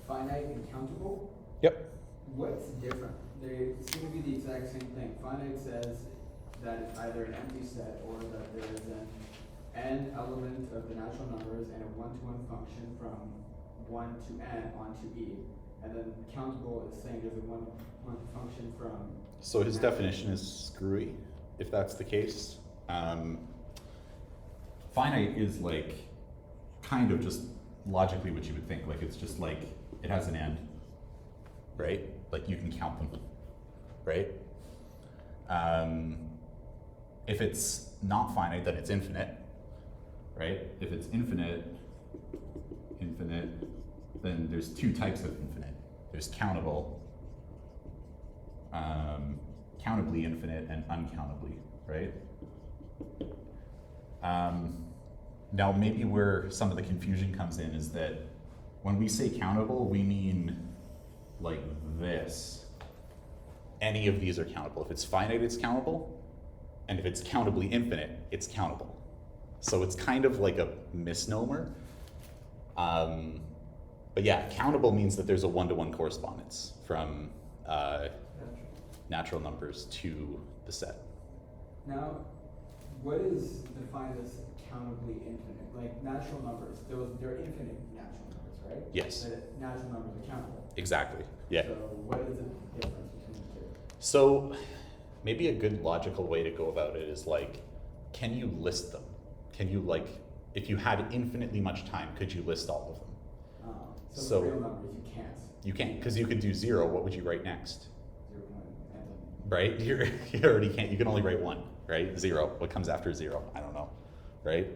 finite and countable. Yep. What's different? They seem to be the exact same thing. Finite says that it's either an empty set or that there is an n element of the natural numbers and a one-to-one function from 1 to n onto e. And then countable is saying there's a one-to-one function from. So his definition is screwy, if that's the case. Finite is like kind of just logically what you would think. Like it's just like it has an end, right? Like you can count them, right? If it's not finite, then it's infinite, right? If it's infinite, then there's two types of infinite. There's countable, countably infinite, and uncountably, right? Now maybe where some of the confusion comes in is that when we say countable, we mean like this. Any of these are countable. If it's finite, it's countable. And if it's countably infinite, it's countable. So it's kind of like a misnomer. But yeah, countable means that there's a one-to-one correspondence from natural numbers to the set. Now, what is defined as countably infinite? Like natural numbers, they're infinite natural numbers, right? Yes. The natural numbers are countable. Exactly, yeah. So what is the difference between the two? So maybe a good logical way to go about it is like, can you list them? Can you like, if you had infinitely much time, could you list all of them? So the real numbers you can't. You can't, because you could do 0, what would you write next? 0.10. Right, you already can't, you can only write 1, right? 0, what comes after 0? I don't know, right?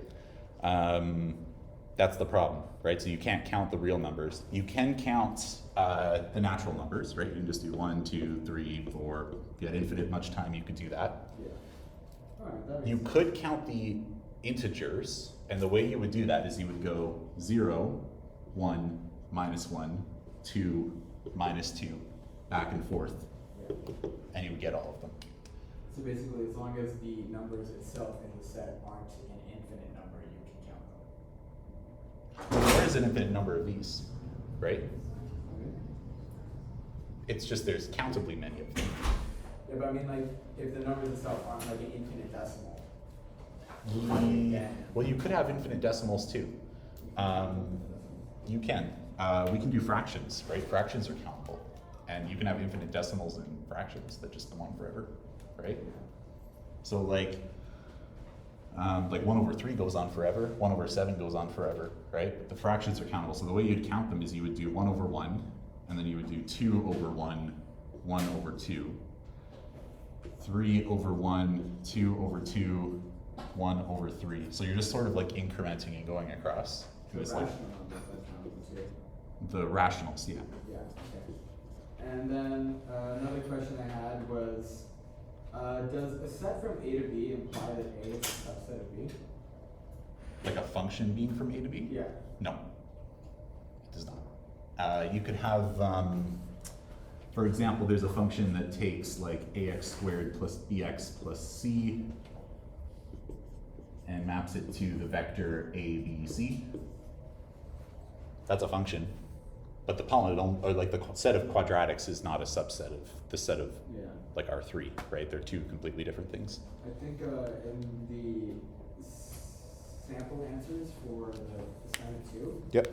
That's the problem, right? So you can't count the real numbers. You can count the natural numbers, right? You can just do 1, 2, 3, 4. If you had infinite much time, you could do that. Yeah. All right, that makes You sense. could count the integers, and the way you would do that is you would go 0, 1, minus 1, 2, minus 2, back and forth, Yeah. and you would get all of them. So basically, as long as the numbers itself in the set aren't an infinite number, you can count them. There is an infinite number of these, right? Okay. It's just there's countably many of them. Yeah, but I mean, like, if the numbers itself aren't like an infinite decimal. Well, you could have infinite decimals too. You can. We can do fractions, right? Fractions are countable. And you can have infinite decimals in fractions that just go on forever, right? So like 1/3 goes on forever, 1/7 goes on forever, right? But the fractions are countable. So the way you'd count them is you would do 1/1, and then you would do 2/1, 1/2, 3/1, 2/2, 1/3. So you're just sort of like incrementing and going across. So It's like rational numbers, that's countable too. the rationals, yeah. Yeah, okay. And then another question I had was, does a set from A to B imply that A is a subset of B? Like a function being from A to B? Yeah. No, it does not. You could have, for example, there's a function that takes like ax squared plus bx plus c and maps it to the vector a, b, c. That's a function. But the polynomial, or like the set of quadratics is not a subset of the set of Yeah. like R3, right? They're two completely different things. I think in the sample answers for the assignment 2, Yep.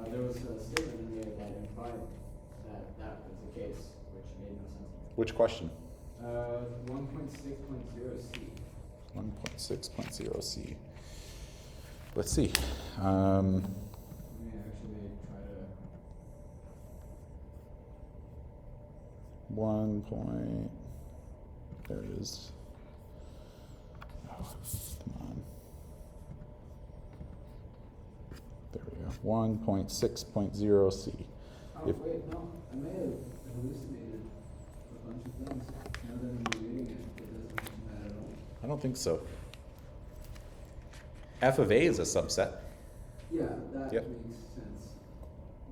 there was a statement in there that implied that that was the case, which made no sense to me. Which question? 1.6.0c. 1.6.0c. Let's see. Let me actually try to. 1 point. There it is. Oh, come on. There we go. 1.6.0c. Oh, If- wait, no. I may have hallucinated a bunch of things. Now that I'm reading it, it doesn't mention that at all. I don't think so. F of A is a subset. Yeah, that Yep. makes sense.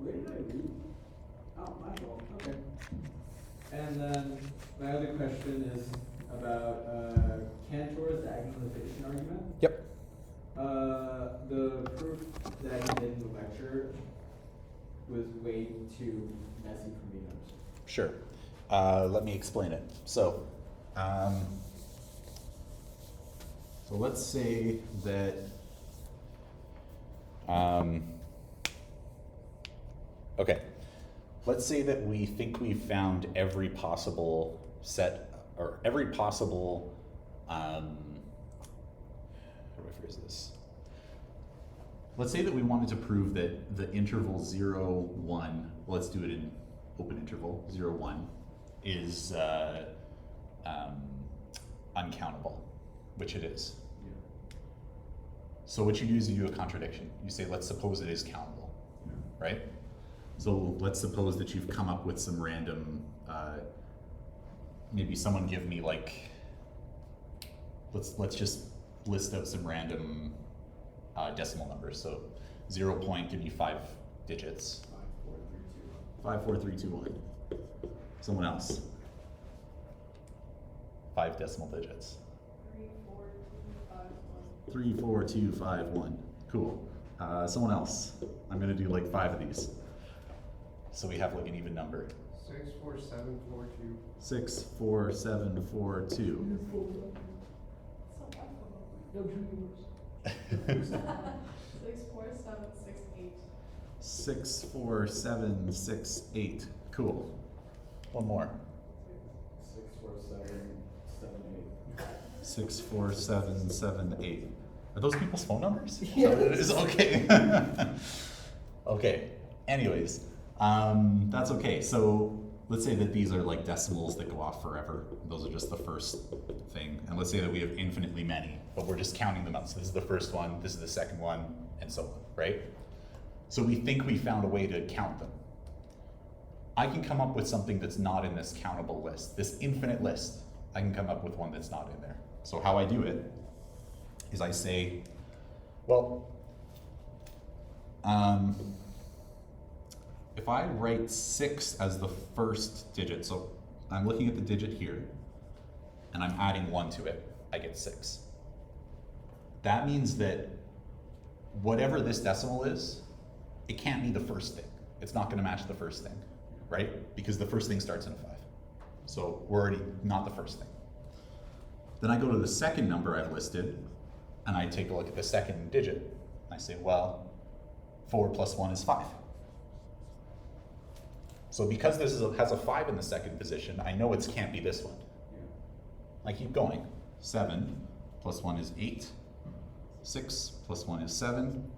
Where did I read? Oh, my fault. Okay. And then my other question is about Cantor's diagonalization argument. Yep. The proof that he did in the lecture was way too messy for me to understand. Sure. Let me explain it. So let's say that okay. Let's say that we think we've found every possible set or every possible how do I phrase this? Let's say that we wanted to prove that the interval 0, 1, let's do it in open interval, 0, 1, is uncountable, which it is. Yeah. So what you do is you do a contradiction. You say, let's suppose it is countable, right? So let's suppose that you've come up with some random, maybe someone give me like, let's just list out some random decimal numbers. So 0 point, give me 5 digits. 5, 4, 3, 2, 1. Someone else. 5 decimal digits. 3, 4, 2, 5, 1. Cool. Someone else. I'm gonna do like 5 of these. So we have like an even number. 6, 4, 7, 4, 2. 6, 4, 7, 4, 2. No juniors. 6, 4, 7, 6, 8. 6, 4, 7, 6, 8. Cool. One more. 6, 4, 7, 7, 8. 6, 4, 7, 7, 8. Are those people's phone numbers? Yes. Is that what it is? Okay. Okay. Anyways, that's okay. So let's say that these are like decimals that go off forever. Those are just the first thing. And let's say that we have infinitely many, but we're just counting them out. So this is the first one, this is the second one, and so on, right? So we think we found a way to count them. I can come up with something that's not in this countable list, this infinite list. I can come up with one that's not in there. So how I do it is I say, well, if I write 6 as the first digit, so I'm looking at the digit here, and I'm adding 1 to it, I get 6. That means that whatever this decimal is, it can't be the first thing. It's not gonna match the first thing, right? Because the first thing starts in a 5. So we're already not the first thing. Then I go to the second number I've listed, and I take a look at the second digit. And I say, well, 4 plus 1 is 5. So because this has a 5 in the second position, I know it can't be this one. Yeah. I keep going. 7 plus 1 is 8. 6 plus 1 is 7.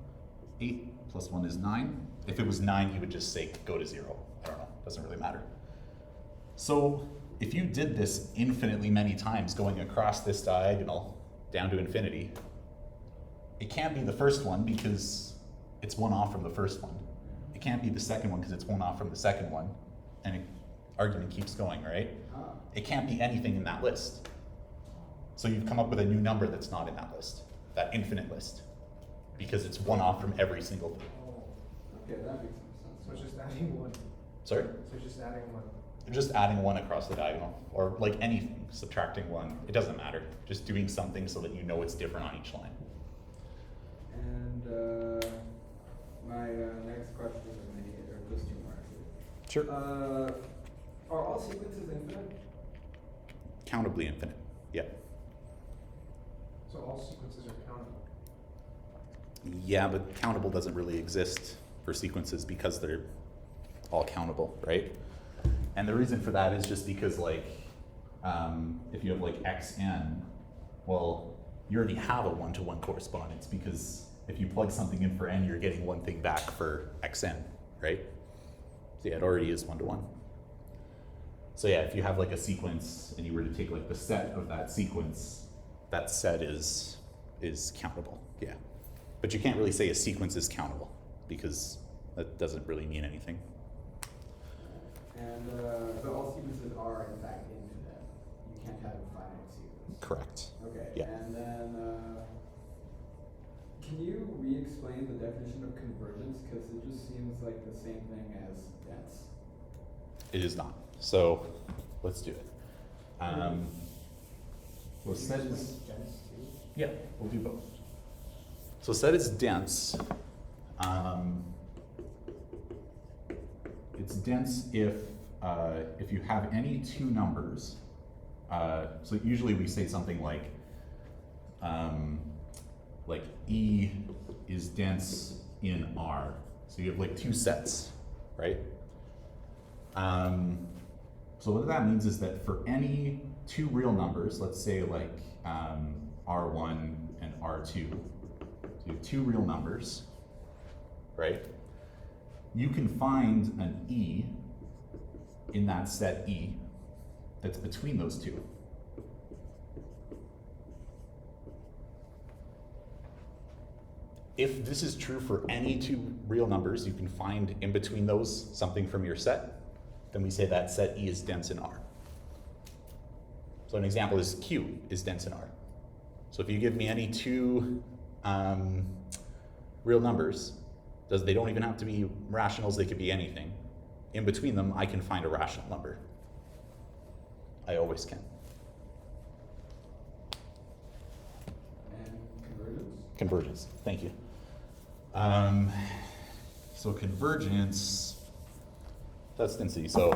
8 plus 1 is 9. If it was 9, you would just say go to 0. I don't know, doesn't really matter. So if you did this infinitely many times going across this diagonal down to infinity, it can't be the first one because it's 1 off from the first one. It can't be the second one because it's 1 off from the second one. And the argument keeps going, right? It can't be anything in that list. So you've come up with a new number that's not in that list, that infinite list, because it's 1 off from every single thing. Okay, that makes some So sense. it's just adding 1. Sorry? So just adding 1. You're just adding 1 across the diagonal, or like anything, subtracting 1, it doesn't matter. Just doing something so that you know it's different on each line. And my next question is maybe, or just 2 more actually. Sure. Are all sequences infinite? Countably infinite, yeah. So all sequences are countable. Yeah, but countable doesn't really exist for sequences because they're all countable, right? And the reason for that is just because like, if you have like xn, well, you already have a 1-to-1 correspondence because if you plug something in for n, you're getting one thing back for xn, right? So yeah, it already is 1-to-1. So yeah, if you have like a sequence and you were to take like the set of that sequence, that set is countable, yeah. But you can't really say a sequence is countable because that doesn't really mean anything. And but all sequences are in fact infinite. You can't have a finite sequence. Correct. Okay. Yeah. And then can you re-explain the definition of convergence? Because it just seems like the same thing as dense. It is not. So let's do it. So set is Dense too. yeah, we'll do both. So set is dense. it's dense if you have any two numbers. So usually we say something like E is dense in R. So you have like two sets, right? So what that means is that for any two real numbers, let's say like R1 and R2, so you have two real numbers, right? You can find an E in that set E that's between those two. If this is true for any two real numbers, you can find in between those something from your set, then we say that set E is dense in R. So an example is Q is dense in R. So if you give me any two real numbers, they don't even have to be rationals, they could be anything. In between them, I can find a rational number. I always can. And convergence? Convergence, thank you. So convergence, that's density. So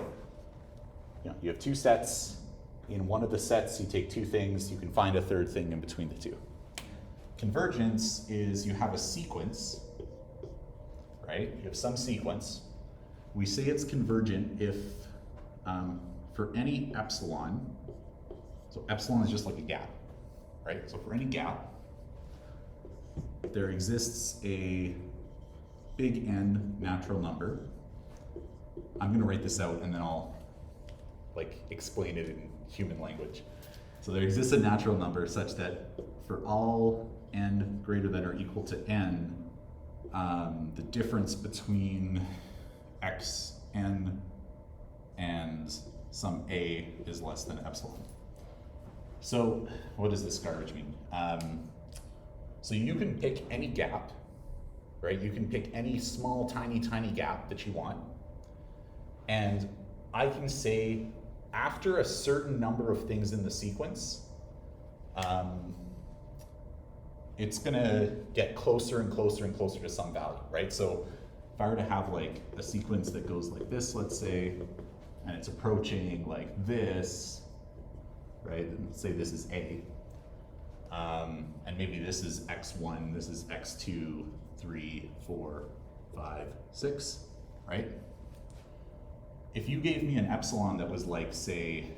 you have two sets. In one of the sets, you take two things, you can find a third thing in between the two. Convergence is you have a sequence, right? You have some sequence. We say it's convergent if for any epsilon, so epsilon is just like a gap, right? So for any gap, there exists a big N natural number. I'm gonna write this out and then I'll explain it in human language. So there exists a natural number such that for all n greater than or equal to n, the difference between xn and some a is less than epsilon. So what does this garbage mean? So you can pick any gap, right? You can pick any small, tiny gap that you want. And I can say after a certain number of things in the sequence, it's gonna get closer and closer and closer to some value, right? So if I were to have a sequence that goes like this, let's say, and it's approaching like this, right? And let's say this is A. And maybe this is x1, this is x2, 3, 4, 5, 6, right? If you gave me an epsilon that was say,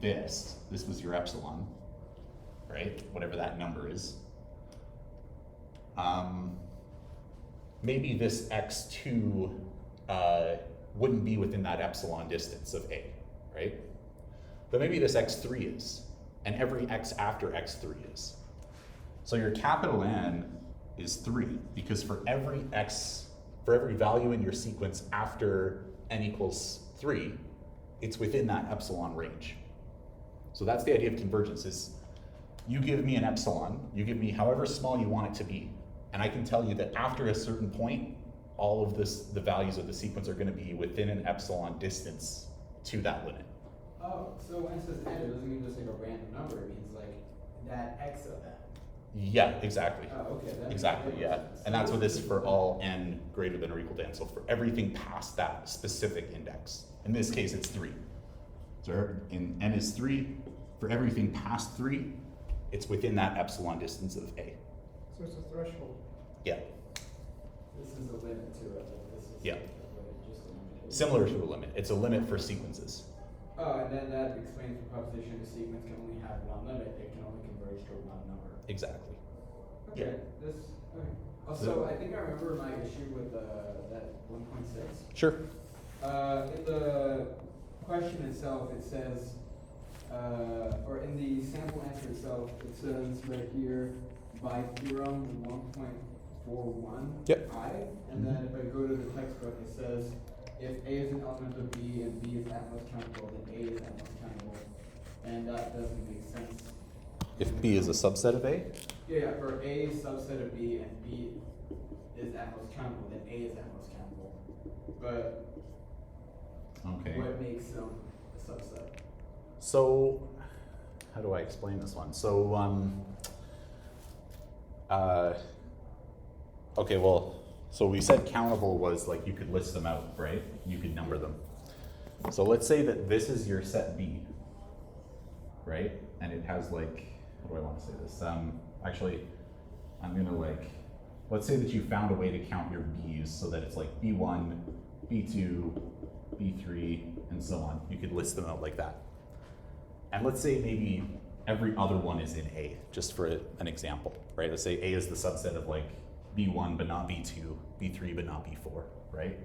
this was your epsilon, right? Whatever that number is. Maybe this x2 wouldn't be within that epsilon distance of A, right? But maybe this x3 is, and every x after x3 is. So your capital N is 3, because for every value in your sequence after n equals 3, it's within that epsilon range. So that's the idea of convergence, is you give me an epsilon, you give me however small you want it to be, and I can tell you that after a certain point, all of the values of the sequence are going to be within an epsilon distance to that limit. Oh, so when it says n, it doesn't mean just a random number, it means that x of n. Yeah, exactly. Oh, okay. Exactly, yeah. And that's what this is for all n greater than or equal to n. So for everything past that specific index. In this case, it's 3. So in n is 3. For everything past 3, it's within that epsilon distance of A. So it's a threshold. Yeah. This is a limit to it. This is Yeah. just a limit. Similar to a limit. It's a limit for sequences. Oh, and then that explains the proposition a sequence can only have one limit. It can only converge to one number. Exactly. Okay. Okay. Also, I think I remember my issue with that 1.6. Sure. In the question itself, it says, or in the sample answer itself, it says right here, by theorem 1.41 Yep. I, and then if I go to the textbook, it says, if A is an element of B and B is at most countable, then A is at most countable, and that doesn't make sense. If B is a subset of A? Yeah, for A subset of B and B is at most countable, then A is at most countable. But Okay. what makes them a subset? So, how do I explain this one? So, okay, well, So we said countable was like you could list them out, right? You could number them. So let's say that this is your set B, right? And it has like, how do I want to say this? Actually, I'm gonna like, let's say that you found a way to count your B's so that it's like B1, B2, B3, and so on. You could list them out like that. And let's say maybe every other one is in A, just for an example, right? Let's say A is the subset of like B1 but not B2, B3 but not B4, right?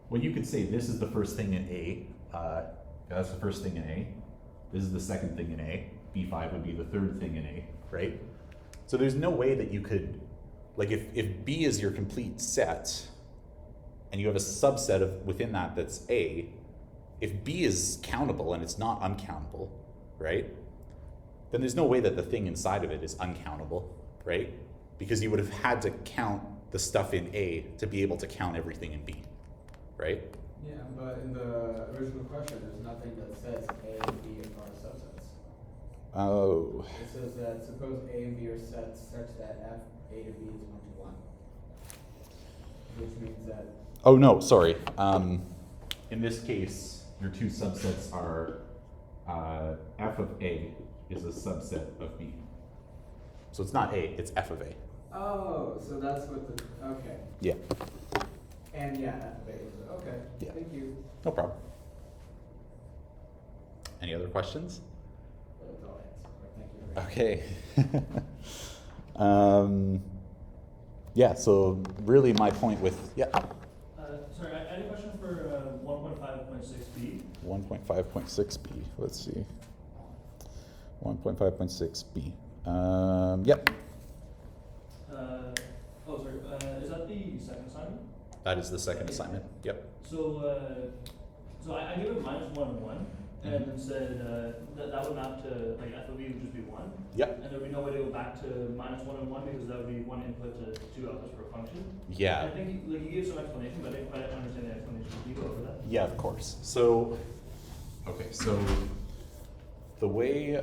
Well, you could say this is the first thing in A, that's the first thing in A, this is the second thing in A, B5 would be the third thing in A, right? So there's no way that you could, like if B is your complete set, and you have a subset of within that that's A, if B is countable and it's not uncountable, right? Then there's no way that the thing inside of it is uncountable, right? Because you would have had to count the stuff in A to be able to count everything in B, right? Yeah, but in the original question, there's nothing that says A and B are subsets. Oh. It says that suppose A and B are sets such that F A to B is 1 to 1. Which means that, Oh no, sorry. In this case, your two subsets are F of A is a subset of B. So it's not A, it's F of A. oh, so that's what the, okay. Yeah, And yeah, F of A is, okay, Yeah. thank you. no problem. Any other questions? That's all I had, so thank you very much. Okay. Yeah, so really my point with, yeah, Sorry, I had a question for 1.5.6b. 1.5.6b, let's see. 1.5.6b. Yep. Oh, sorry. Is that the second assignment? That is the second assignment. Yep. So, I gave it -1 and 1, and then said that would map to like f of e would just be 1. Yep. And there would be no way to go back to -1 and 1 because that would be one input to two outputs for a function. Yeah. I think like you gave some explanation, but I didn't quite understand the explanation. Can you go over that? Yeah, of course. So, okay, so the way,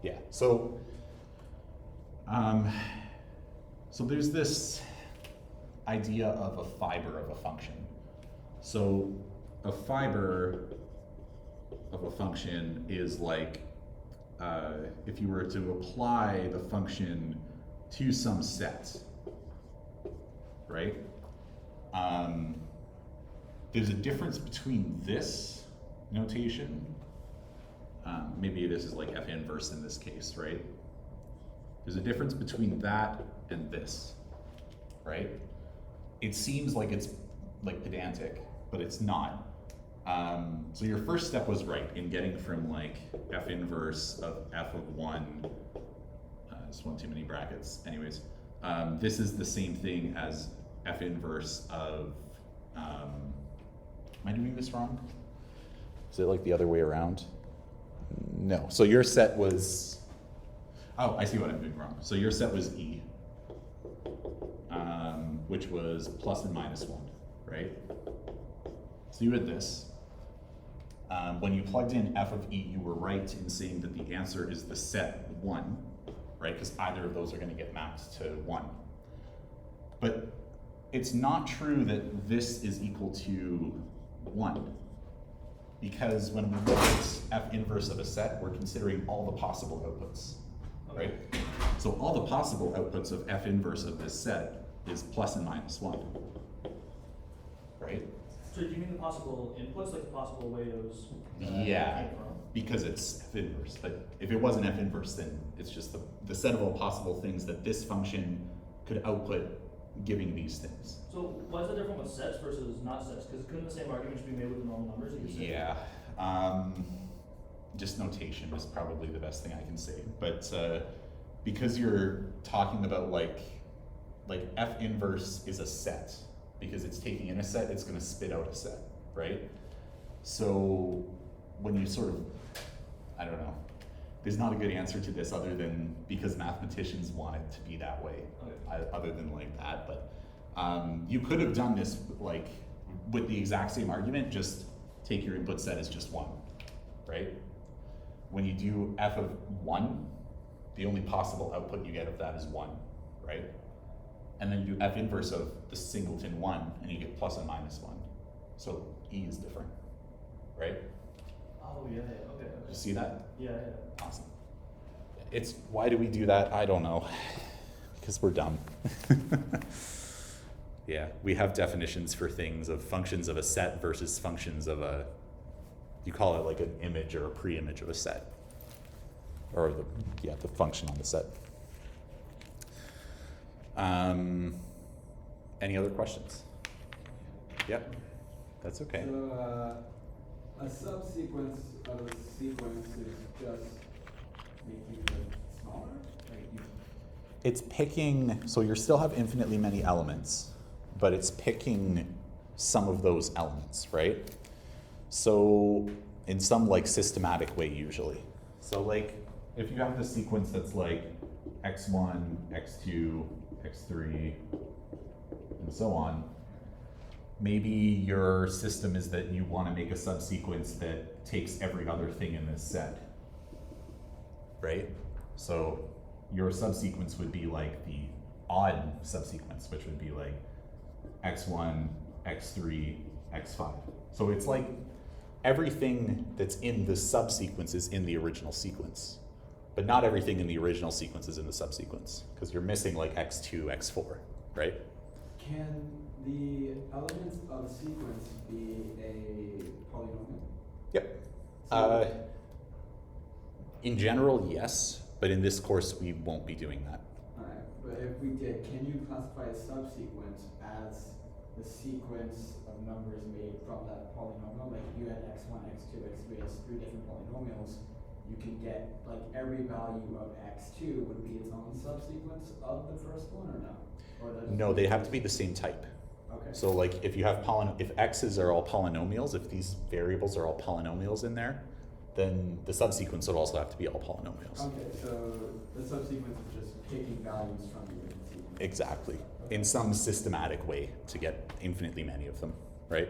yeah, so there's this idea of a fiber of a function. So a fiber of a function is like, if you were to apply the function to some set, right? There's a difference between this notation, maybe this is like F inverse in this case, right? There's a difference between that and this, right? It seems like it's like pedantic, but it's not. So your first step was right in getting from like F inverse of F of 1, just one too many brackets, anyways. This is the same thing as F inverse of, am I doing this wrong? Is it like the other way around? No, so your set was, oh, I see what I'm doing wrong. So your set was E, which was plus and minus 1, right? So you had this. When you plugged in F of E, you were right in saying that the answer is the set 1, right? Because either of those are going to get mapped to 1. But it's not true that this is equal to 1. Because when we look at F inverse of a set, we're considering all the possible outputs, right? So all the possible outputs of F inverse of this set is plus and minus 1, right? So do you mean the possible inputs, like the possible way those Yeah, came from? because it's F inverse. But if it wasn't F inverse, then it's just the set of all possible things that this function could output giving these things. So why is that different with sets versus not sets? Because couldn't the same arguments be made with the normal numbers that you said? Yeah, just notation is probably the best thing I can say. But because you're talking about like F inverse is a set, because it's taking in a set, it's going to spit out a set, right? So when you sort of, I don't know, there's not a good answer to this other than because mathematicians want it to be that way, other than like that. But you could have done this like with the exact same argument, just take your input set as just 1, right? When you do F of 1, the only possible output you get of that is 1, right? and then you do F inverse of the singleton 1, and you get plus and minus 1. So E is different, right? Oh, yeah, okay, You okay. see that? Yeah, yeah. Awesome. It's, why do we do that? I don't know. Because we're dumb. Yeah, we have definitions for things of functions of a set versus functions of a, you call it like an image or a pre-image of a set. Or the function on the set. Any other questions? Yep, that's okay. So, a subsequence of a sequence is just making it smaller? Like you, It's picking, so you still have infinitely many elements, but it's picking some of those elements, right? So in some like systematic way usually. So like if you have the sequence that's like x1, x2, x3, and so on, maybe your system is that you want to make a subsequence that takes every other thing in this set, right? So your subsequence would be like the odd subsequence, which would be like x1, x3, x5. So it's like everything that's in the subsequence is in the original sequence, but not everything in the original sequence is in the subsequence, because you're missing like x2, x4, right? can the elements of a sequence be a polynomial? Yep. So- In general, yes, but in this course we won't be doing that. Alright, but if we did, can you classify a subsequence as the sequence of numbers made from that polynomial? Like if you had x1, x2, x3 as 3 different polynomials, you can get, like every value of x2 would be its own subsequence of the first one, or no? Or that's- No, they have to be the same type. Okay. So like if you have if x's are all polynomials, if these variables are all polynomials in there, then the subsequence would also have to be all polynomials. Okay, so the subsequence is just taking values from the given sequence. Exactly. Okay. In some systematic way to get infinitely many of them, right?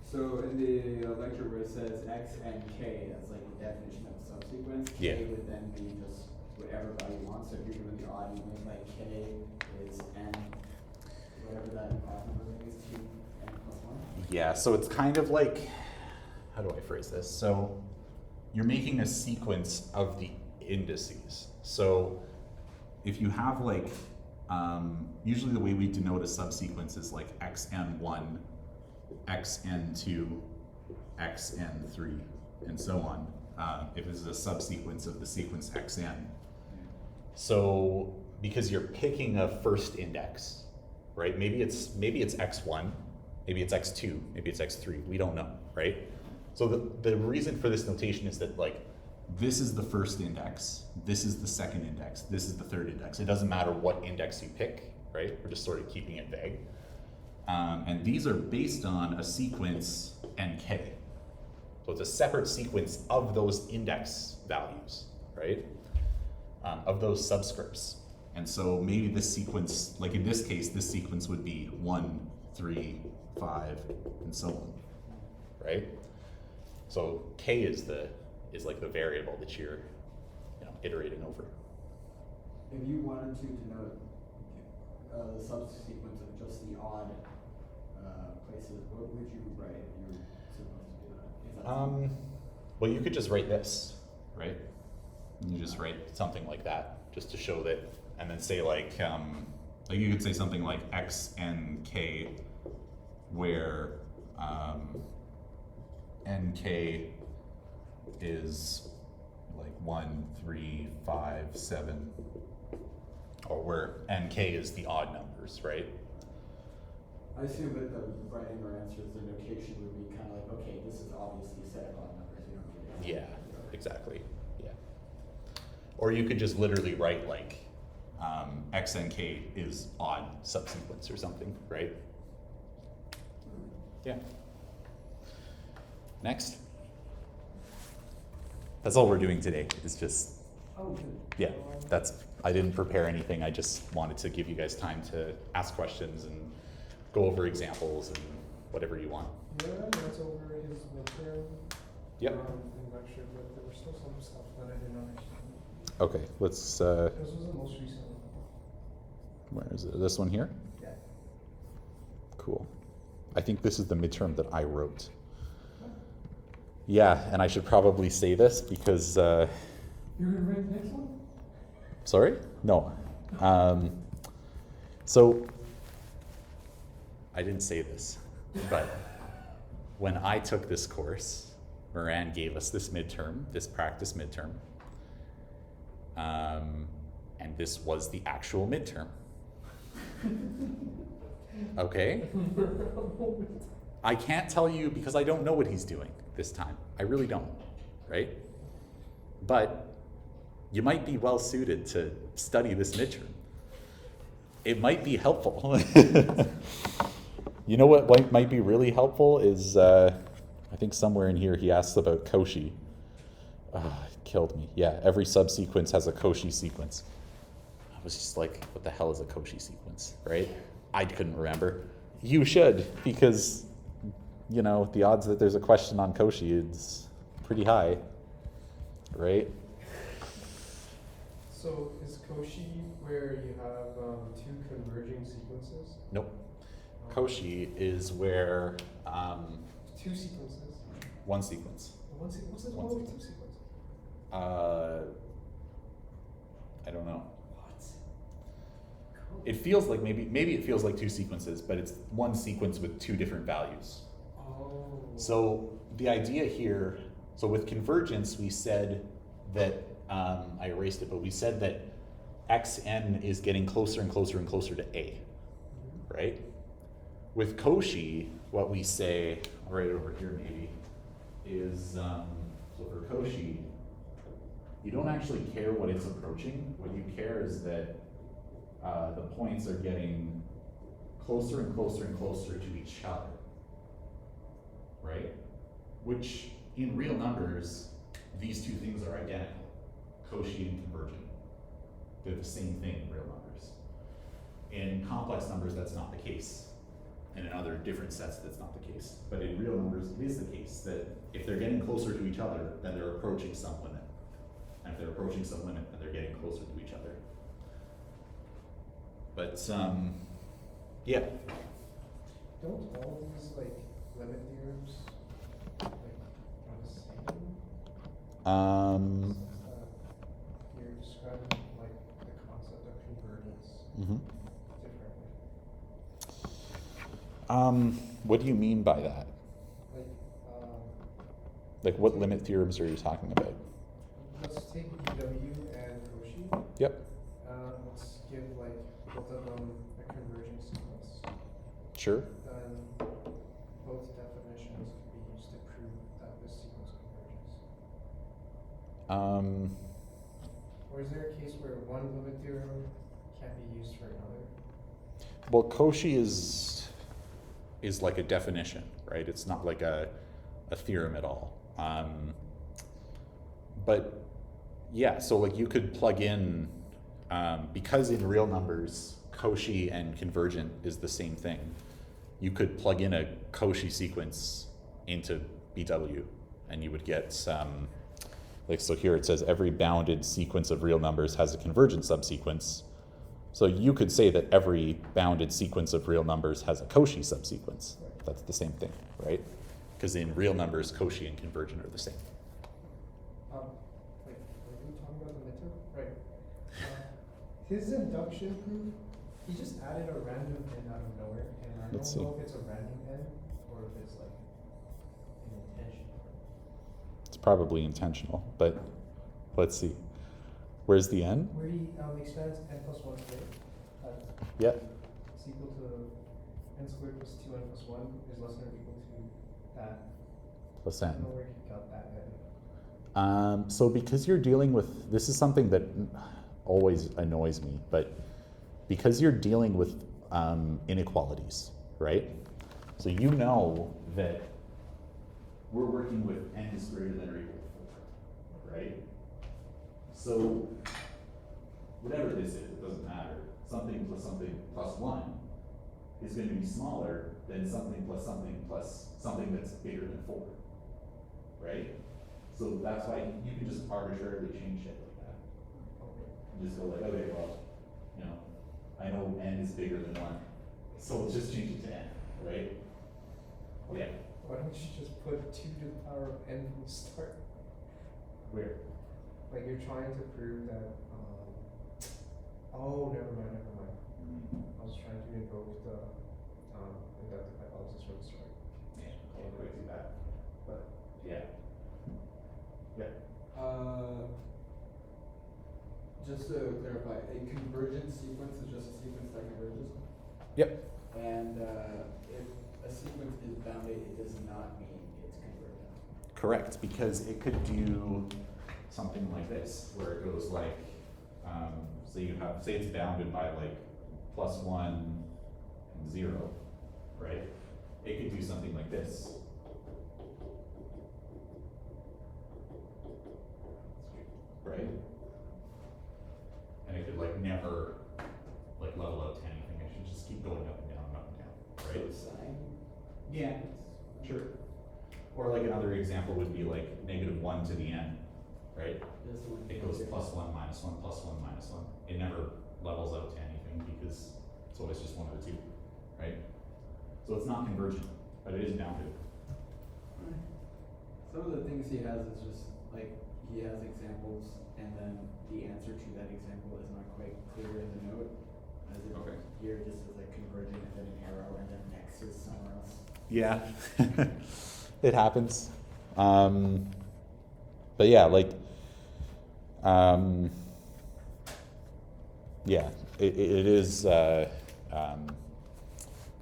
So in the lecture where it says x and k, that's like the definition of a subsequence. Yeah. K would then be just whatever value you want. So if you're given the odd, you make like k is n, whatever that odd number is, 2 n plus 1. Yeah, so it's kind of like, how do I phrase this? So you're making a sequence of the indices. So if you have like, usually the way we denote a subsequence is like xn1, xn2, xn3, and so on. If it's a subsequence of the sequence xn. So because you're picking a first index, right? Maybe it's x1, maybe it's x2, maybe it's x3. We don't know, right? So the reason for this notation is that like this is the first index, this is the second index, this is the third index. It doesn't matter what index you pick, right? We're just sort of keeping it vague. And these are based on a sequence nk. So it's a separate sequence of those index values, right? Of those subscripts. And so maybe this sequence, like in this case, this sequence would be 1, 3, 5, and so on, right? So k is like the variable that you're iterating over. If you wanted to denote the subsequence of just the odd places, what would you write if you were supposed to do that? Is that Well, you could just write this, right? You just write something like that, just to show that, and then say like you could say something like x and k, where nk is like 1, 3, 5, 7, or where nk is the odd numbers, right? I assume that the writing or answers, the notation would be kind of like, okay, this is obviously a set of odd numbers. You don't need to. Yeah, exactly. Yeah. Or you could just literally write like x and k is odd subsequence or something, right? Yeah. Next. That's all we're doing today. It's just, Oh, good. yeah, I didn't prepare anything. I just wanted to give you guys time to ask questions and go over examples and whatever you want. Yeah, that's over his midterm. Yep. In lecture, but there was still some stuff that I didn't understand. Okay, let's, This was the most recent one. Where is it? This one here? Yeah. Cool. I think this is the midterm that I wrote. Yeah, and I should probably say this because, You're gonna write the next one? sorry? No. So, I didn't say this, but when I took this course, Moran gave us this midterm, this practice midterm, and this was the actual midterm. Okay? I can't tell you because I don't know what he's doing this time. I really don't, right? But you might be well suited to study this midterm. It might be helpful. You know what might be really helpful is, I think somewhere in here he asks about Cauchy. It killed me. Yeah, every subsequence has a Cauchy sequence. I was just like, what the hell is a Cauchy sequence, right? I couldn't remember. You should, because, you know, the odds that there's a question on Cauchy is pretty high, right? So is Cauchy where you have two converging sequences? Nope. Cauchy is where Two sequences. one sequence. What's the One total of sequence. two sequences? I don't know. What? It feels like maybe it feels like two sequences, but it's one sequence with two different values. Oh. So the idea here, so with convergence, we said that, I erased it, but we said that xn is getting closer and closer and closer to a, right? With Cauchy, what we say, right over here maybe, is, so for Cauchy, you don't actually care what it's approaching. What you care is that the points are getting closer and closer and closer to each other, right? Which, in real numbers, these two things are identical, Cauchy and convergent. They're the same thing in real numbers. In complex numbers, that's not the case. And in other different sets, that's not the case. But in real numbers, it is the case that if they're getting closer to each other, then they're approaching some limit. And if they're approaching some limit, then they're getting closer to each other. But, yeah. Don't all these like limit theorems like are the same? You're describing like the concept of convergence differently. What do you mean by that? Like, Like, what limit theorems are you talking about? let's take BW and Cauchy. Yep, Let's give like both of them a converging sequence. sure. Then both definitions can be used to prove that this sequence converges. Or is there a case where one limit theorem can't be used for another? Well, Cauchy is like a definition, right? It's not like a theorem at all. But yeah, so like you could plug in, because in real numbers, Cauchy and convergent is the same thing. You could plug in a Cauchy sequence into BW and you would get, like, so here it says every bounded sequence of real numbers has a convergent subsequence. So you could say that every bounded sequence of real numbers has a Cauchy subsequence. That's the same thing, right? Because in real numbers, Cauchy and convergent are the same. Wait, were we talking about the midterm? Right. His induction proof, he just added a random n out of nowhere, and I Let's don't know see. if it's a random n or if it's like an intentional. It's probably intentional, but let's see. Where's the n? Where he expands n plus 1 squared, Yeah. is equal to n squared plus 2n plus 1 is less than or equal to that. Plus I don't know n. where he got that n. So because you're dealing with, this is something that always annoys me, but because you're dealing with inequalities, right? So you know that we're working with n is greater than or equal to 4, right? So whatever this is, it doesn't matter. Something plus 1 is going to be smaller than something plus something that's bigger than 4, right? So that's why you can just arbitrarily change shit like that. Okay. And just go like, okay, well, you know, I know n is bigger than 1. So let's just change it to n, right? Yeah. Why don't you just put 2 to the power of n from the start? Where? Like you're trying to prove that, oh, never mind. I was trying to invoke the, inductive hypothesis from the start. Yeah, can't quite do that. But, yeah. Yeah. Just to clarify, a convergent sequence is just a sequence that converges? Yep. And if a sequence is bounded, it does not mean it's convergent. Correct, because it could do something like this, where it goes like, so you have, say it's bounded by like +1 and 0, right? It could do something like this. Right? And it could like never like level out to anything. It should just keep going up and down and up and down, right? So sine. Yeah, sure. Or like another example would be like -1 to the n, right? This one. It goes +1, -1, +1, -1. It never levels out to anything because it's always just one of the two, right? So it's not convergent, but it is bounded. Some of the things he has is just like, he has examples and then the answer to that example is not quite clear in the note. As it Okay. here just says like convergent and then an arrow and then X is somewhere else. Yeah, it happens. But yeah, like, yeah, it is,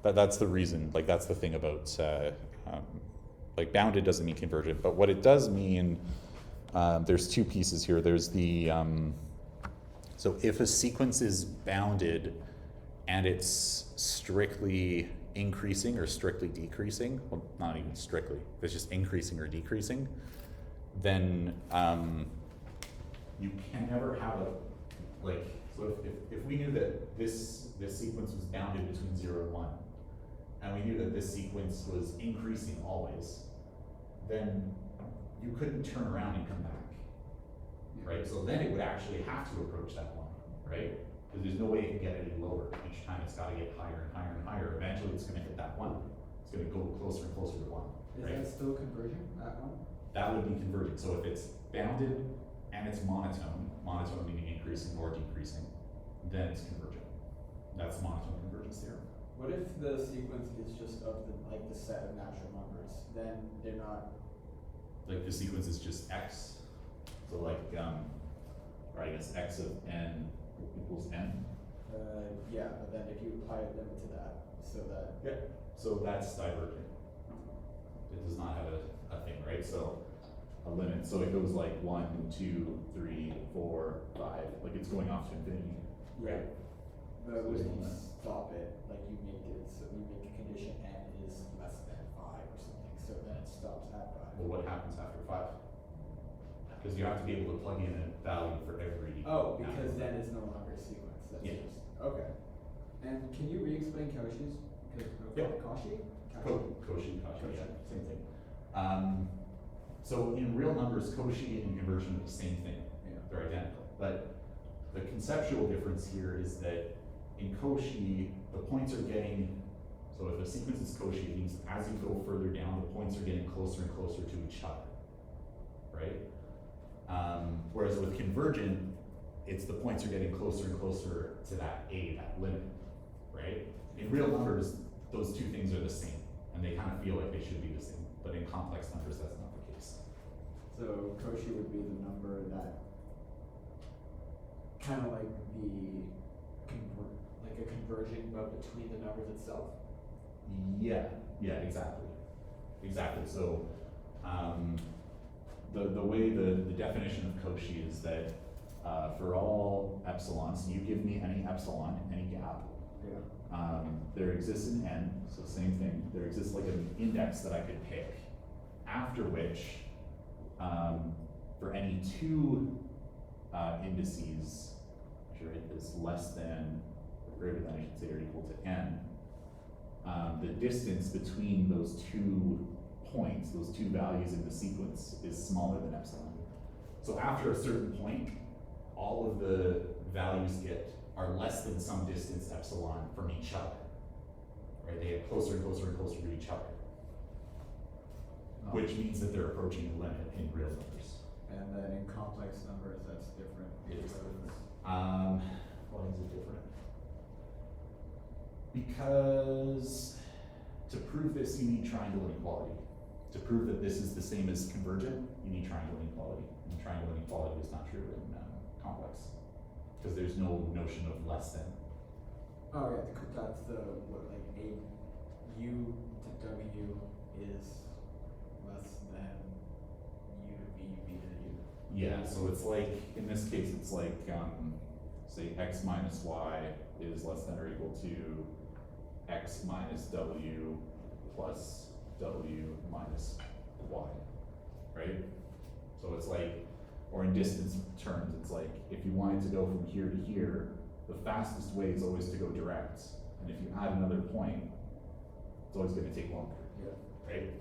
that's the reason, like, that's the thing about, like, bounded doesn't mean convergent, but what it does mean, there's two pieces here. There's the, so if a sequence is bounded and it's strictly increasing or strictly decreasing, well, not even strictly, if it's just increasing or decreasing, then you can never have a, like, so if we knew that this sequence was bounded between 0 and 1, and we knew that this sequence was increasing always, then you couldn't turn around and come back, right? So then it would actually have to approach that 1, right? Because there's no way it can get any lower. Each time it's got to get higher and higher and higher. Eventually it's going to hit that 1. It's going to go closer and closer to 1, Is right? that still converging, that one? That would be convergent. So if it's bounded and it's monotone meaning increasing or decreasing, then it's convergent. That's monotone convergence theorem. What if the sequence is just of the, like the set of natural numbers? Then they're not, Like the sequence is just x. So like, or I guess x of n equals n. yeah, but then if you apply a limit to that, so that. Yeah. So that's divergent. It does not have a thing, right? So a limit. So it goes like 1, 2, 3, 4, 5. Like it's going off to infinity, right? But So when there's you no limit. stop it, like you make it, so you make a condition n is less than 5 or something, so then it stops at 5. Well, what happens after 5? Because you have to be able to plug in a value for every. Oh, because natural then number. it's no longer a sequence, that's Yeah. just, okay. And can you re-explain Cauchy's? Yeah. Cauchy? Cauchy, yeah, same thing. So in real numbers, Cauchy and conversion are the same thing. Yeah. They're identical. But the conceptual difference here is that in Cauchy, the points are getting, so if a sequence is Cauchy, it means as you go further down, the points are getting closer and closer to each other, right? Whereas with convergent, it's the points are getting closer and closer to that limit, right? In real numbers, those two things are the same, and they kind of feel like they should be the same, but in complex numbers, that's not the case. So Cauchy would be the number that kind of like like a conversion, but between the numbers itself. Yeah, exactly. So, the way the definition of Cauchy is that for all epsilons, you give me any epsilon, any gap, Yeah. there exists an n, so same thing. There exists like an index that I could pick, after which, for any two indices, I should write this less than, or greater than, I should say, or equal to n, the distance between those 2 points, those 2 values in the sequence, is smaller than epsilon. So after a certain point, all of the values get are less than some distance epsilon from each other, right? They get closer and closer and closer to each other, which means that they're approaching the limit in real numbers. And then in complex numbers, that's different. It is. because- Why is it different? Because to prove this, you need triangle inequality. To prove that this is the same as convergent, you need triangle inequality. And triangle inequality is not true in complex, because there's no notion of less than. Oh, yeah, that's the, what, like a U to W is less than U to V, V to U. Yeah, so it's like, in this case, it's like, say x minus y is less than or equal to x minus w plus w minus y, right? So it's like, or in distance terms, it's like, if you wanted to go from here to here, the fastest way is always to go direct. And if you add another point, it's always gonna take longer, Yeah. right?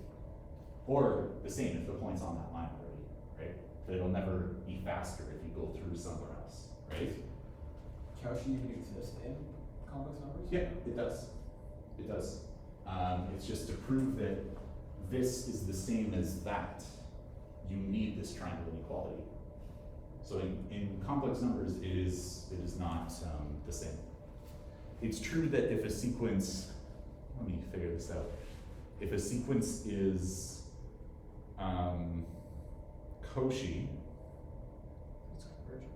Or the same if the point's on that line already, right? But it'll never be faster if you go through somewhere else, right? Cauchy even exist in complex numbers? Yeah, it does. It does. It's just to prove that this is the same as that, you need this triangle inequality. So in complex numbers, it is not the same. It's true that if a sequence, let me figure this out. If a sequence is Cauchy, It's convergent.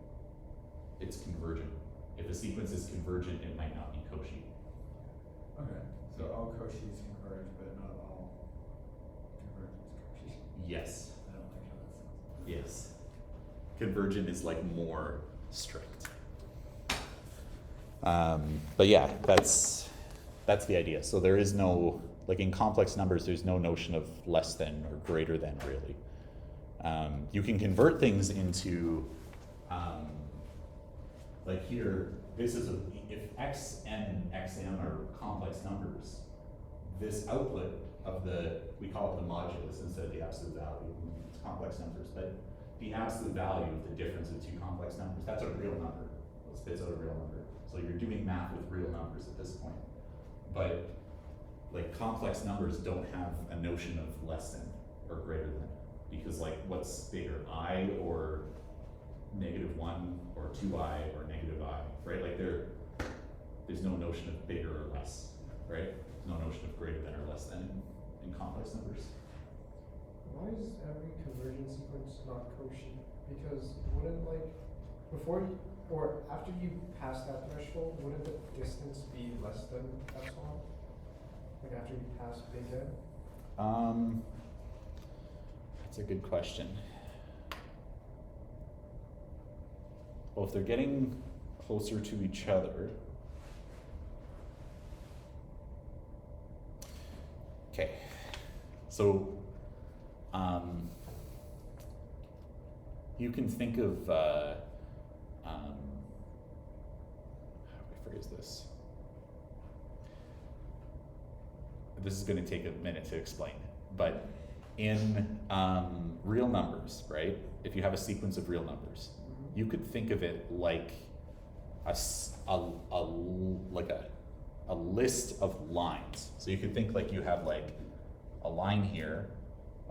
it's convergent. If a sequence is convergent, it might not be Cauchy. Okay, so all Cauchys converge, but not all convergence Cauchy. Yes. I don't like how that sounds. Yes. Convergent is like more strict. But yeah, that's the idea. So there is no, like in complex numbers, there's no notion of less than or greater than really. You can convert things into, like here, this is if x and xm are complex numbers, this output of we call it the modulus instead of the absolute value. It's complex numbers, but the absolute value of the difference of two complex numbers, that's a real number. It spits out a real number. So you're doing math with real numbers at this point. But like complex numbers don't have a notion of less than or greater than, because like what's bigger, I or -1 or 2i or -i, right? Like there's no notion of bigger or less, right? There's no notion of greater than or less than in complex numbers. Why is every convergent sequence not Cauchy? Because wouldn't like before you, or after you pass that threshold, wouldn't the distance be less than epsilon? Like after you pass big N? That's a good question. Well, if they're getting closer to each other, okay, so you can think of, how do I phrase this? This is going to take a minute to explain, but in real numbers, right? If you have a sequence of real numbers, you could think of it like a list of lines. So you could think like you have like a line here,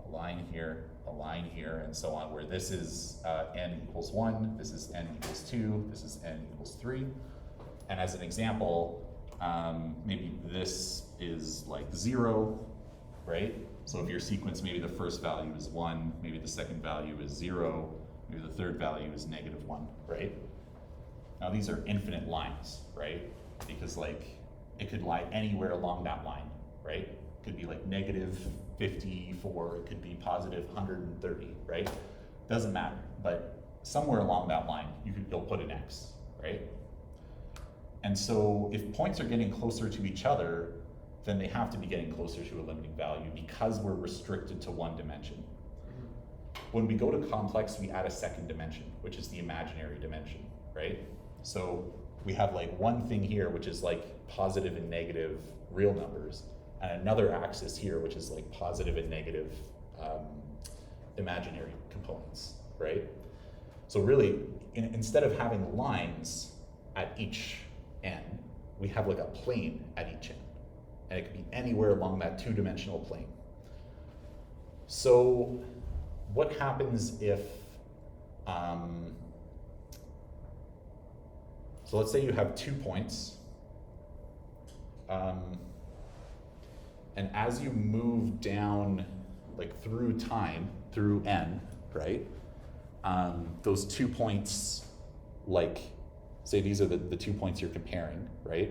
a line here, a line here, and so on, where this is n equals 1, this is n equals 2, this is n equals 3. And as an example, maybe this is like 0, right? So if your sequence, maybe the first value is 1, maybe the second value is 0, maybe the third value is -1, right? Now these are infinite lines, right? Because like it could lie anywhere along that line, right? It could be like -54, it could be positive 130, right? Doesn't matter, but somewhere along that line, you'll put an X, right? And so if points are getting closer to each other, then they have to be getting closer to a limiting value because we're restricted to one dimension. When we go to complex, we add a second dimension, which is the imaginary dimension, right? So we have like one thing here, which is like positive and negative real numbers, and another axis here, which is like positive and negative imaginary components, right? So really, instead of having lines, at each end. We have like a plane at each end. And it could be anywhere along that two-dimensional plane. So what happens if, so let's say you have 2 points, and as you move down like through time, through n, right? Those 2 points, like, say these are the 2 points you're comparing, right?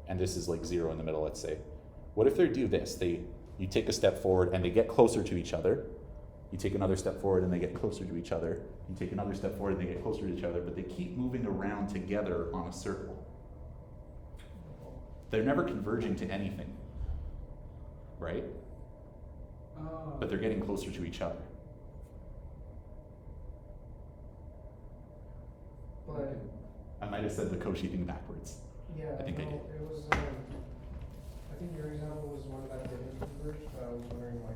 And this is like 0 in the middle, let's say. What if they do this? You take a step forward and they get closer to each other. You take another step forward and they get closer to each other. You take another step forward and they get closer to each other, but they keep moving around together on a circle. They're never converging to anything, right? But they're getting closer to each other. But I might have said the Cauchy thing backwards. yeah, I think I no, did. it was. I think your example was one that didn't converge, but I was wondering like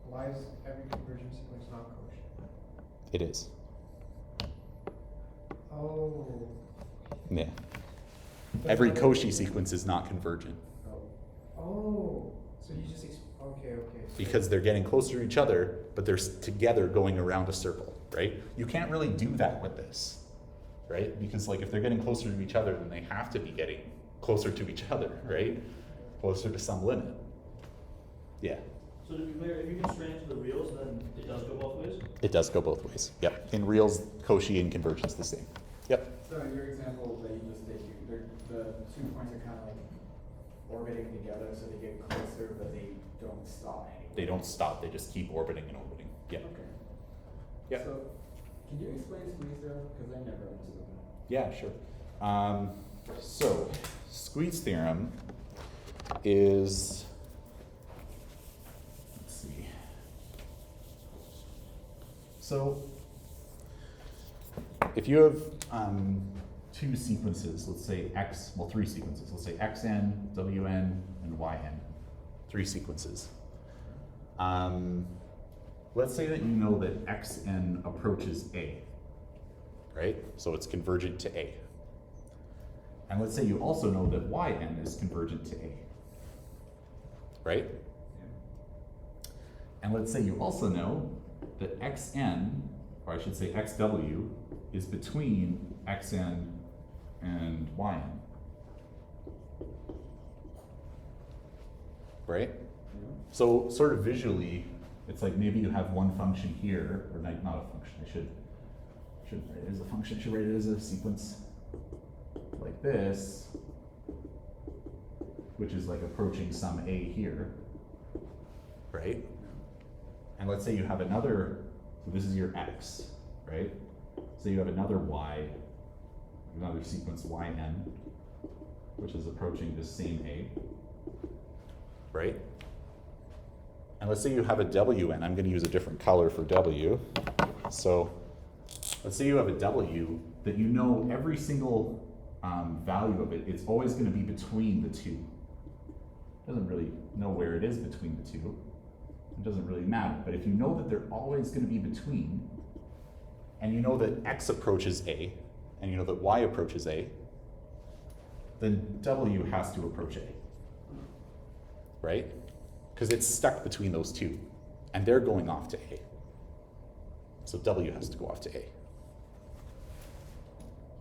why is every convergent sequence not Cauchy? It is. Oh. Yeah. But Every not Cauchy sequence is not convergent Oh, so you just okay. So because they're getting closer to each other, but they're together going around a circle, right? You can't really do that with this, right? Because like if they're getting closer to each other, then they have to be getting closer to each other, right? Closer to some limit. Yeah. So to be clear, if you constrain it to the reals, then it does go both ways? It does go both ways. Yep. In reals, Cauchy and convergence the same. Yep. So in your example that you just did, the 2 points are kind of like orbiting together, so they get closer, but they don't stop anywhere. They don't stop. They just keep orbiting and orbiting. Yep. Okay. Yep. So, can you explain squeeze theorem? Because I never understood that. Yeah, sure. So, squeeze theorem is, let's see. So, if you have two sequences, let's say three sequences, let's say xn, wn, and yn, 3 sequences. Let's say that you know that xn approaches a, right? So it's convergent to a. And let's say you also know that yn is convergent to a, right? Yeah. And let's say you also know that xn, or I should say xw, is between xn and yn. Right? Yeah. So sort of visually, it's like maybe you have one function here, or not a function, I should write it as a function, I should write it as a sequence like this, which is like approaching some a here, right? And let's say you have another, so this is your x, right? So you have another y, another sequence yn, which is approaching this same a, right? And let's say you have a wn. I'm going to use a different color for w. So let's say you have a w that you know every single value of it, it's always going to be between the two. It doesn't really know where it is between the two. It doesn't really matter. But if you know that they're always going to be between, and you know that x approaches a, and you know that y approaches a, then w has to approach a, right? Because it's stuck between those two, and they're going off to a. So w has to go off to a.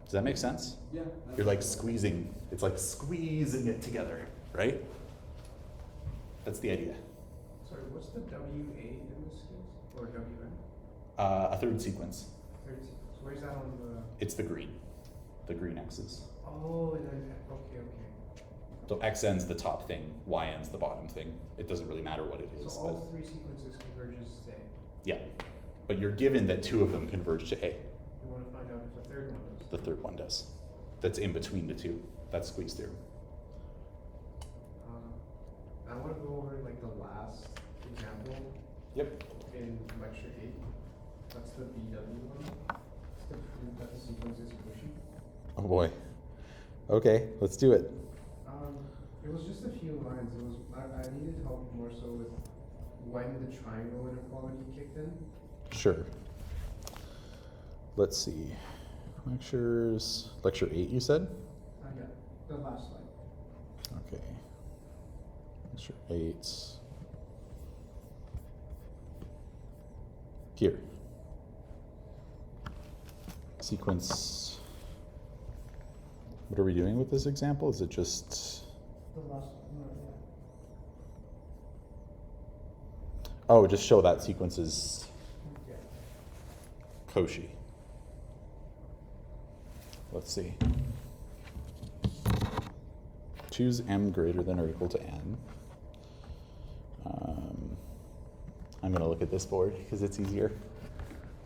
Does that make sense? Yeah. You're like squeezing, it's like squeezing it together, right? That's the idea. Sorry, what's the WA in this case? Or WN? A third sequence. Third sequence. Where's that on the? It's the green x's. Oh, and then, okay. So xn's the top thing, yn's the bottom thing. It doesn't really matter what it is. So all 3 sequences converges to A. Yeah, but you're given that 2 of them converge to A. You want to find out if the third one does. The third one does. That's in between the 2. That's squeeze theorem. I want to go over like the last example Yep. in lecture 8. That's the BW one. It's the proof that the sequence is Cauchy. Oh boy. Okay, let's do it. It was just a few lines. It was I needed help more so with when the triangle inequality kicked in. Sure. Let's see. lecture 8 you said? Yeah, the last slide. Okay. Lecture 8. Here. Sequence. What are we doing with this example? Is it just... The last one, no, yeah. Oh, just show that sequence is Yeah. Cauchy. Let's see. Choose m greater than or equal to n. I'm going to look at this board because it's easier.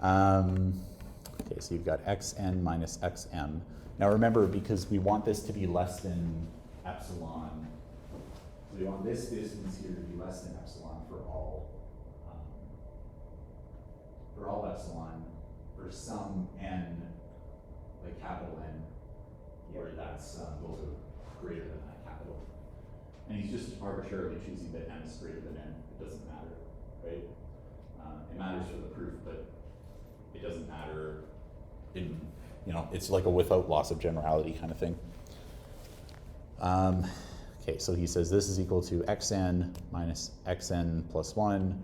Okay, so you've got xn minus xm. Now remember, because we want this to be less than epsilon, so we want this distance here to be less than epsilon for all epsilon, for some n, like capital N, where that's those are greater than that capital. And he's just arbitrarily choosing that n is greater than n. It doesn't matter, right? It matters for the proof, but it doesn't matter in, it's like a without loss of generality kind of thing. Okay, so he says this is equal to xn minus xn plus 1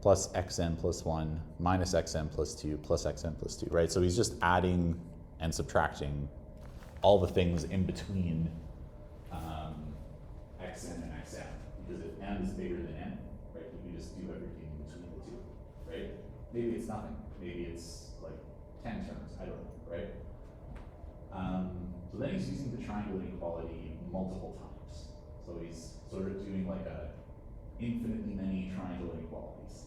plus xn plus 1 minus xn plus 2 plus xn plus 2, right? So he's just adding and subtracting all the things in between xn and xm, because if n is bigger than n, right, you can just do everything in between the two, right? Maybe it's nothing, maybe it's like 10 terms, I don't know, right? So then he's using the triangle inequality multiple times. So he's sort of doing like a infinitely many triangle inequalities.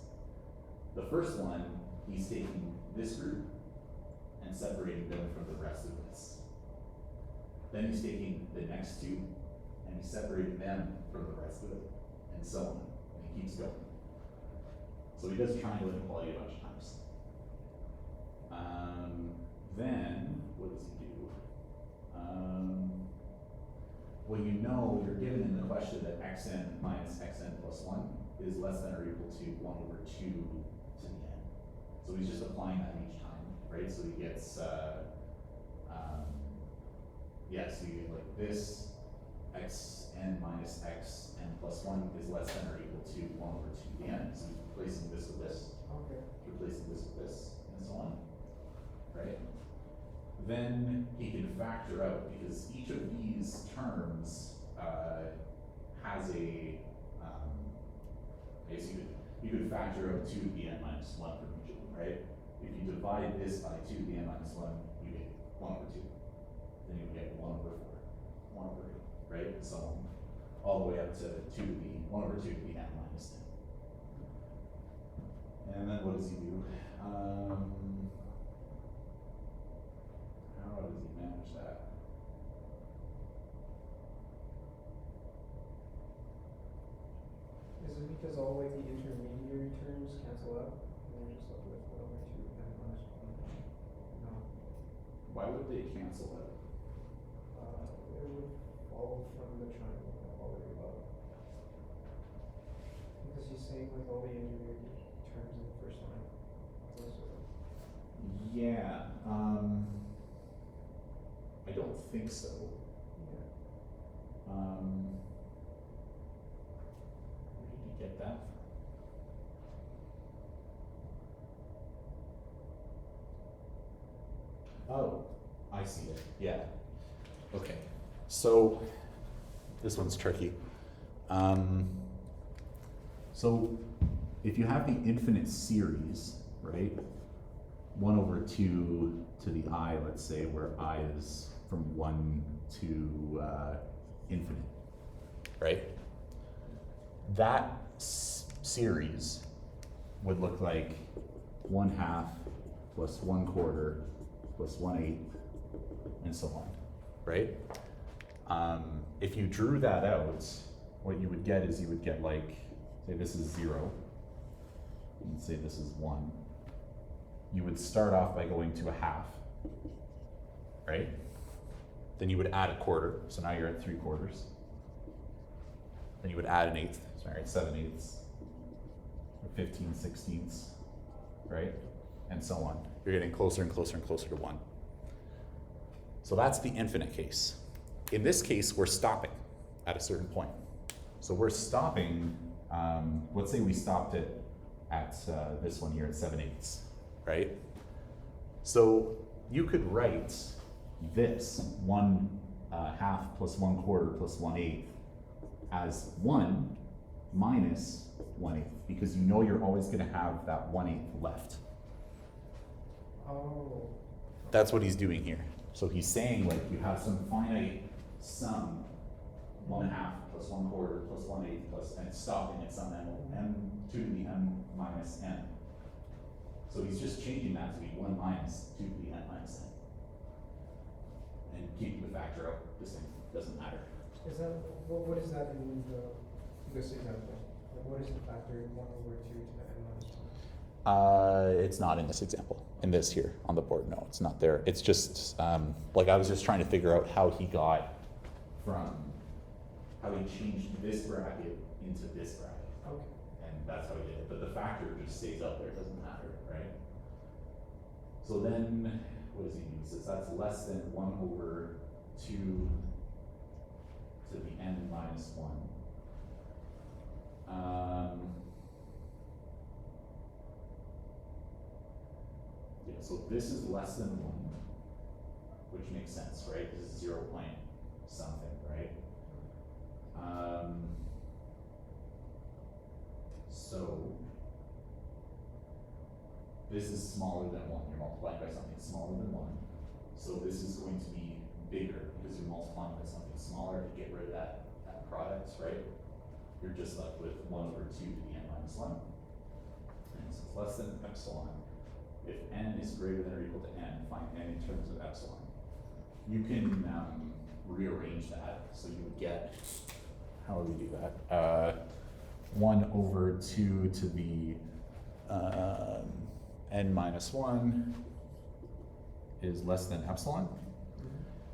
The first one, he's taking this group and separating them from the rest of this. Then he's taking the next two and he's separating them from the rest of it, and so on. And he keeps going. So he does triangle inequality a bunch of times. Then, what does he do? Well, you're given in the question that xn minus xn plus 1 is less than or equal to 1 over 2 to the n. So he's just applying that each time, right? So he gets, so you get like this, xn minus xn plus 1 is less than or equal to 1 over 2 to the n. So he's replacing this with this, Okay. replacing this with this, and so on, right? Then he can factor out, because each of these terms has a, I guess you could factor out 2 to the n minus 1 from each of them, right? If you divide this by 2 to the n minus 1, you get 1 over 2. Then you get 1 over 4, 1 over 8, right? And so on, all the way up to 1 over 2 to the n minus 10. And then what does he do? How does he manage that? Is it because all like the intermediary terms cancel out and you're just left with 1 over 2 and minus 1? No. Why would they cancel out? It would follow from the triangle all the way above. Because he's saying like all the intermediary terms in the first line. Yeah, I don't think so. Yeah. Where did you get that from? Oh, I see it. Yeah. Okay. So this one's tricky. So if you have the infinite series, right? 1 over 2 to the I, let's say, where I is from 1 to infinite, right? That series would look like 1/2 plus 1/4 plus 1/8 and so on, right? If you drew that out, what you would get is you would get like, say this is 0, and say this is 1. You would start off by going to 1/2, right? Then you would add 1/4, so now you're at 3/4. Then you would add 1/8, so you're at 7/8, or 15/16, right? And so on. You're getting closer and closer and closer to 1. So that's the infinite case. In this case, we're stopping at a certain point. So we're stopping, let's say we stopped it at this one here at 7/8, right? So you could write this 1/2 plus 1/4 plus 1/8 as 1 minus 1/8, because you know you're always gonna have that 1/8 left. Oh. That's what he's doing here. So he's saying like you have some finite sum, 1/2 plus 1/4 plus 1/8 plus, and it's stopping at some m to the m minus n. So he's just changing that to be 1 minus 2 to the n minus n. And keeping the factor out the same, doesn't matter. Is that, what is that in this example? Like what is the factor 1/2 to the n minus 1? It's not in this example. In this here on the board, no, it's not there. It's just like I was just trying to figure out how he got from how he changed this bracket into this bracket, Okay. and that's how he did it. But the factor just stays out there; it doesn't matter, right? So then, what does he do? He says that's less than 1/2 to the n minus 1. Yeah, so this is less than 1, which makes sense, right? This is 0 point something, right? So this is smaller than 1. You're multiplying by something smaller than 1. So this is going to be bigger because you're multiplying by something smaller to get rid of that product, right? You're just left with 1/2 to the n minus 1. And this is less than epsilon. If n is greater than or equal to n, find n in terms of epsilon. You can rearrange that, so you would get, how would we do that? 1/2 to the n minus 1 is less than epsilon.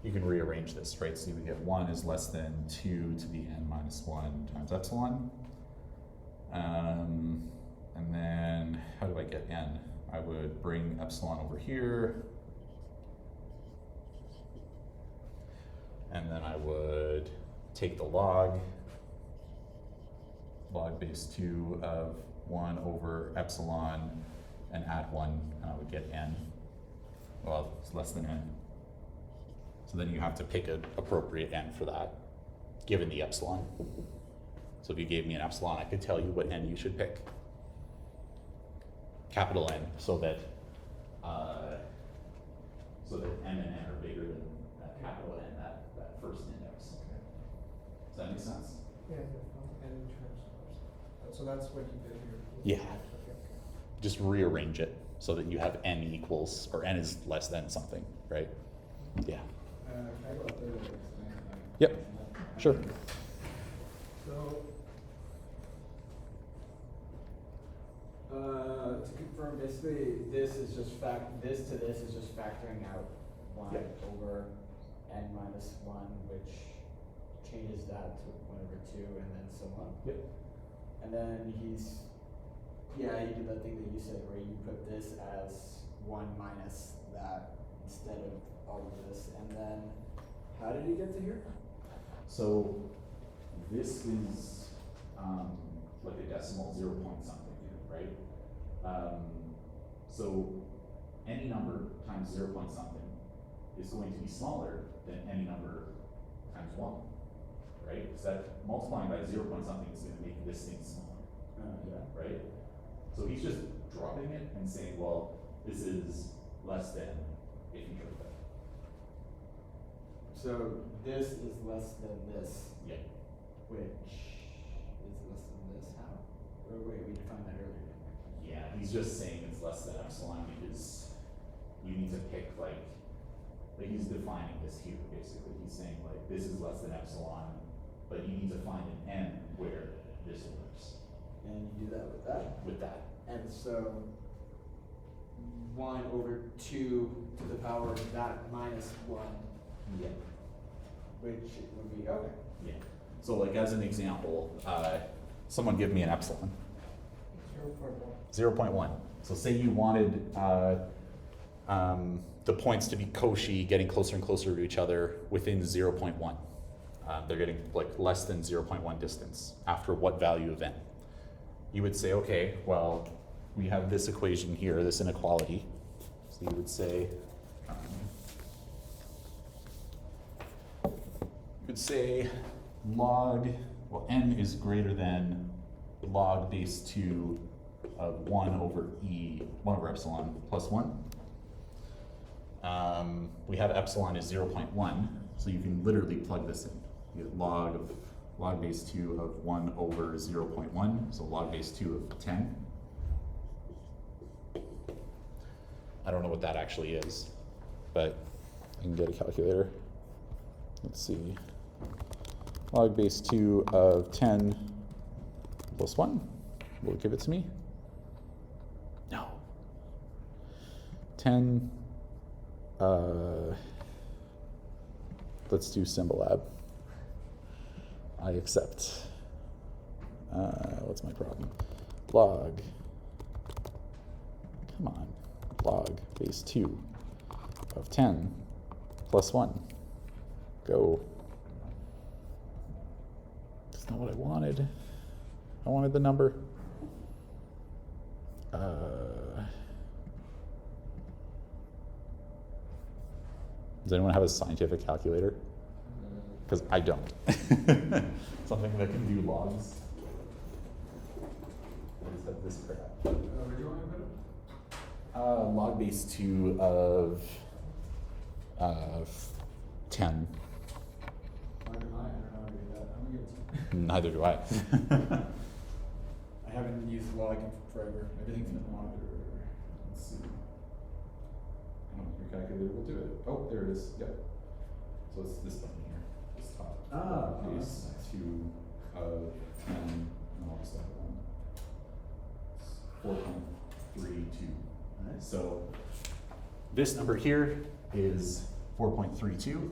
You can rearrange this, right? So you would get 1 is less than 2 to the n minus 1 times epsilon. And then, how do I get n? I would bring epsilon over here. And then I would take the log base 2 of 1/epsilon, and add 1, and I would get n. Well, it's less than n. So then you have to pick an appropriate n for that, given the epsilon. So if you gave me an epsilon, I could tell you what n you should pick. Capital N, so that m and n are bigger than that capital N, that first index. Okay. Does that make sense? Yeah, n terms of, so that's what you did here. Yeah. Okay, okay. Just rearrange it so that you have n equals, or n is less than something, right? Yeah. Can I go up there to explain that? Yep, sure. So, to confirm, basically, this is just this to this is just factoring out 1 Yep. over n minus 1, which changes that to 1/2, and then so on. Yep. And then he did that thing that you said where you put this as 1 minus that instead of all of this, and then how did he get to here? So this is like a decimal 0 point something, right? So any number times 0 point something is going to be smaller than any number times 1, right? Because that multiplying by 0 point something is going to make this thing smaller, Yeah. right? So he's just dropping it and saying, well, this is less than a future of that. So this is less than this, Yeah. which is less than this. How? Or wait, we defined that earlier. Yeah, he's just saying it's less than epsilon because you need to pick like he's defining this here basically. He's saying like this is less than epsilon, but you need to find an n where this works And you do that with that. with that. And so 1/2 to the power of that minus 1, Yeah. which would be, okay. Yeah. So like as an example, someone give me an epsilon. 0.1. 0.1. So say you wanted the points to be Cauchy getting closer and closer to each other within 0.1. They're getting like less than 0.1 distance after what value of n? You would say, okay, well, we have this equation here, this inequality. So you would say, log, well, n is greater than log base 2 of 1 over epsilon plus 1. We have epsilon is 0.1, so you can literally plug this in. You get log base 2 of 1 over 0.1, so log base 2 of 10. I don't know what that actually is, but I can get a calculator. Let's see. Log base 2 of 10 plus 1. Will it give it to me? No. 10. Let's do Symbolab. I accept. What's my problem? Log. Come on. Log base 2 of 10 plus 1. Go. That's not what I wanted. I wanted the number. Does anyone have a scientific calculator? Because I don't. Something that can do logs. I just have this crap. Where do you want to put it? Log base 2 of 10. Neither do I don't know how to do that. I'm gonna give it to you. Neither do I. I haven't used log in forever. Everything's been monitor. Let's see. Your calculator will do it. Oh, there it is. Yep. So it's this button here. This top. Base 2 of 10. And I'll just have it on. It's 4.32. Nice. So this number here is 4.32.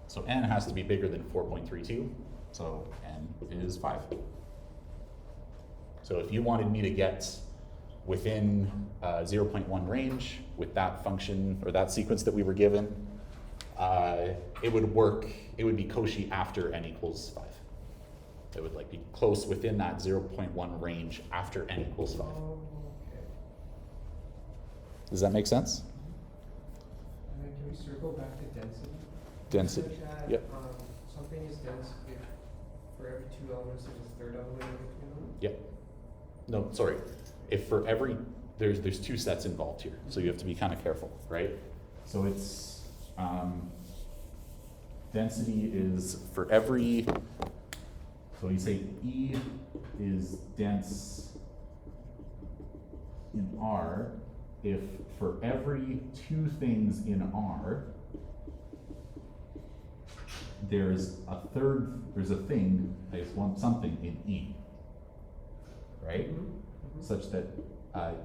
So n has to be bigger than 4.32. So n is 5. So if you wanted me to get within 0.1 range with that function or that sequence that we were given, it would work, it would be Cauchy after n equals 5. It would like be close within that 0.1 range after n equals 5. Oh, okay. Does that make sense? And then can we circle back to density? Density, You said that, yep. something is dense if for every 2 elements there's a third element in between them? Yep. No, sorry. If for every, there's 2 sets involved here, so you have to be kind of careful, right? So it's, density is for every, so you say E is dense in R if for every 2 things in R, there's a thing, there's something in E, right? Mm-hmm. Mm-hmm. Such that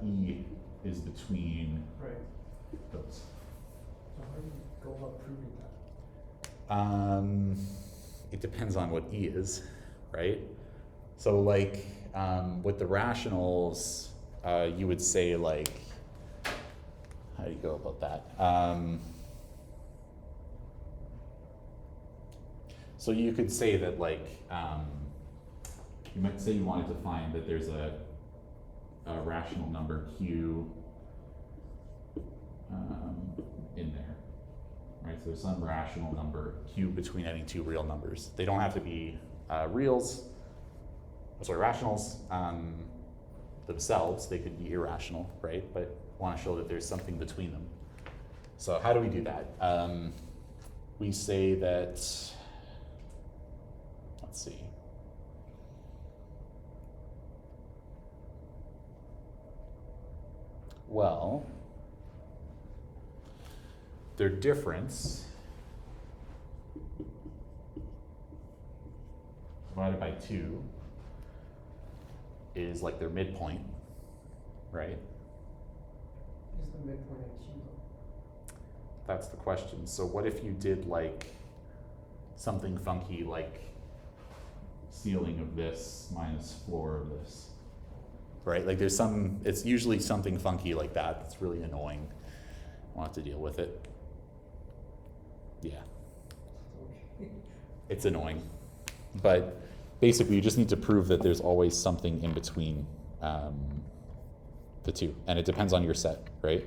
E is between Right. those. So how do you go about proving that? It depends on what E is, right? So like with the rationals, you would say like, how do you go about that? So you could say that like, you might say you wanted to find that there's a rational number Q in there, right? So there's some rational number Q between any 2 real numbers. They don't have to be rationals themselves. They could be irrational, right? But want to show that there's something between them. So how do we do that? We say that, let's see. Well, their difference divided by 2 is like their midpoint, right? Is the midpoint at Q though? That's the question. So what if you did like something funky like ceiling of this minus floor of this? right? Like it's usually something funky like that that's really annoying. I'll have to deal with it. Yeah, Okay. it's annoying. But basically you just need to prove that there's always something in between the two. And it depends on your set, right?